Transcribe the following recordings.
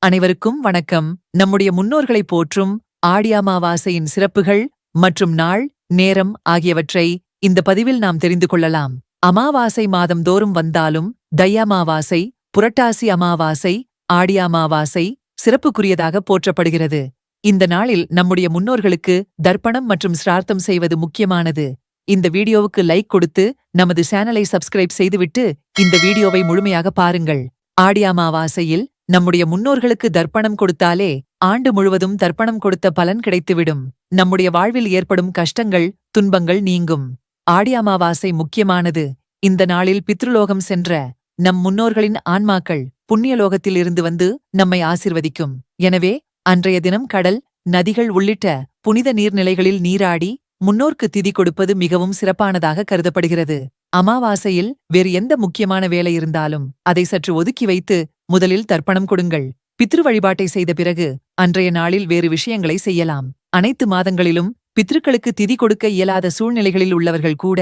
அனைவருக்கும் வணக்கம். நம்முடைய முன்னோர்களை போற்றும் ஆடி அமாவாசையின் சிறப்புகள் மற்றும் நாள், நேரம் ஆகியவற்றை இந்த பதிவில் நாம் தெரிந்து கொள்ளலாம். அமாவாசை மாதம் தோறும் வந்தாலும் தை அமாவாசை, புரட்டாசி அமாவாசை, ஆடி அமாவாசை சிறப்புக்குரியதாக போற்றப்படுகிறது. இந்த நாளில் நம்முடைய முன்னோர்களுக்கு தர்ப்பணம் மற்றும் சிரார்த்தம் செய்வது முக்கியமானது. இந்த வீடியோவுக்கு லைக் கொடுத்து நமது சேனலை சப்ஸ்கிரைப் செய்துவிட்டு இந்த வீடியோவை முழுமையாக பாருங்கள். ஆடி அமாவாசையில் நம்முடைய முன்னோர்களுக்கு தர்ப்பணம் கொடுத்தாலே ஆண்டு முழுவதும் தர்ப்பணம் கொடுத்த பலன் கிடைத்துவிடும். நம்முடைய வாழ்வில் ஏற்படும் கஷ்டங்கள், துன்பங்கள் நீங்கும். ஆடி அமாவாசை முக்கியமானது. இந்த நாளில் பித்ருலோகம் சென்ற நம் முன்னோர்களின் ஆன்மாக்கள் புண்ணியலோகத்தில் இருந்து வந்து நம்மை ஆசிர்வதிக்கும். எனவே அன்றைய தினம் கடல், நதிகள் உள்ளிட்ட புனித நீர்நிலைகளில் நீராடி முன்னோர்க்கு திதி கொடுப்பது மிகவும் சிறப்பானதாக கருதப்படுகிறது. அமாவாசையில் வேறு எந்த முக்கியமான வேலை இருந்தாலும் அதை சற்று ஒதுக்கி வைத்து முதலில் தர்ப்பணம் கொடுங்கள். பித்ரு வழிபாட்டை செய்த பிறகு அன்றைய நாளில் வேறு விஷயங்களை செய்யலாம். அனைத்து மாதங்களிலும் பித்ருக்களுக்கு திதி கொடுக்க இயலாத சூழ்நிலைகளில் உள்ளவர்கள் கூட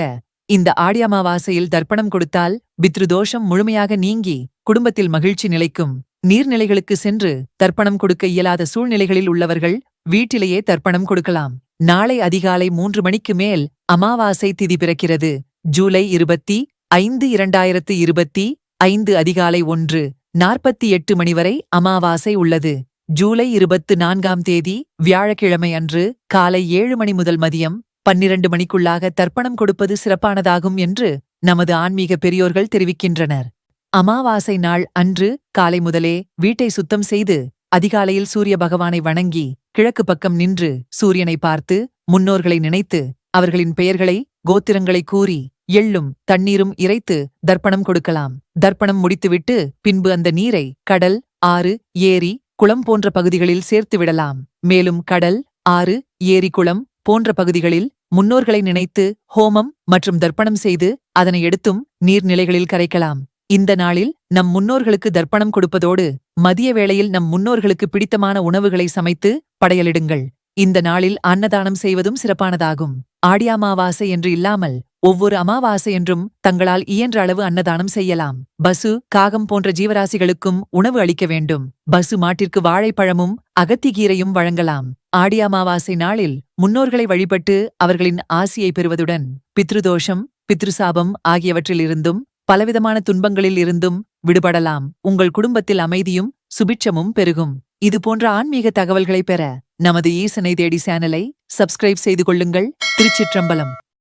இந்த ஆடி அமாவாசையில் தர்ப்பணம் கொடுத்தால் பித்ருதோஷம் முழுமையாக நீங்கி குடும்பத்தில் மகிழ்ச்சி நிலைக்கும். நீர்நிலைகளுக்கு சென்று தர்ப்பணம் கொடுக்க இயலாத சூழ்நிலைகளில் உள்ளவர்கள் வீட்டிலேயே தர்ப்பணம் கொடுக்கலாம். நாளை அதிகாலை 3 மணிக்கு மேல் அமாவாசை திதி பிறக்கிறது. ஜூலை 25, 2025 அதிகாலை 1:48 மணி வரை அமாவாசை உள்ளது. ஜூலை 24ஆம் தேதி வியாழக்கிழமை அன்று காலை 7 மணி முதல் மதியம் 12 மணிக்குள்ளாக தர்ப்பணம் கொடுப்பது சிறப்பானதாகும் என்று நமது ஆன்மீக பெரியோர்கள் தெரிவிக்கின்றனர். அமாவாசை நாள் அன்று காலை முதலே வீட்டை சுத்தம் செய்து அதிகாலையில் சூரிய பகவானை வணங்கி கிழக்கு பக்கம் நின்று சூரியனை பார்த்து முன்னோர்களை நினைத்து அவர்களின் பெயர்களை, கோத்திரங்களை கூறி எள்ளும் தண்ணீரும் இறைத்து தர்ப்பணம் கொடுக்கலாம். தர்ப்பணம் முடித்துவிட்டு பின்பு அந்த நீரை கடல், ஆறு, ஏரி, குளம் போன்ற பகுதிகளில் சேர்த்து விடலாம். மேலும் கடல், ஆறு, ஏரி, குளம் போன்ற பகுதிகளில் முன்னோர்களை நினைத்து ஹோமம் மற்றும் தர்ப்பணம் செய்து அதனை எடுத்தும் நீர்நிலைகளில் கரைக்கலாம். இந்த நாளில் நம் முன்னோர்களுக்கு தர்ப்பணம் கொடுப்பதோடு மதிய வேளையில் நம் முன்னோர்களுக்கு பிடித்தமான உணவுகளை சமைத்து படையலிடுங்கள். இந்த நாளில் அன்னதானம் செய்வதும் சிறப்பானதாகும். ஆடி அமாவாசை என்று இல்லாமல் ஒவ்வொரு அமாவாசை என்றும் தங்களால் இயன்ற அளவு அன்னதானம் செய்யலாம். பசு, காகம் போன்ற ஜீவராசிகளுக்கும் உணவு அளிக்க வேண்டும். பசு மாட்டிற்கு வாழைப்பழமும் அகத்திகீரையும் வழங்கலாம். ஆடி அமாவாசை நாளில் முன்னோர்களை வழிபட்டு அவர்களின் ஆசியை பெறுவதுடன் பித்ருதோஷம், பித்ருசாபம் ஆகியவற்றிலிருந்தும் பலவிதமான துன்பங்களில் இருந்தும் விடுபடலாம். உங்கள் குடும்பத்தில் அமைதியும் சுபிட்சமும் பெருகும். இதுபோன்ற ஆன்மீக தகவல்களை பெற நமது ஈசனை தேடி சேனலை சப்ஸ்கிரைப் செய்து கொள்ளுங்கள். திருச்சிற்றம்பலம்.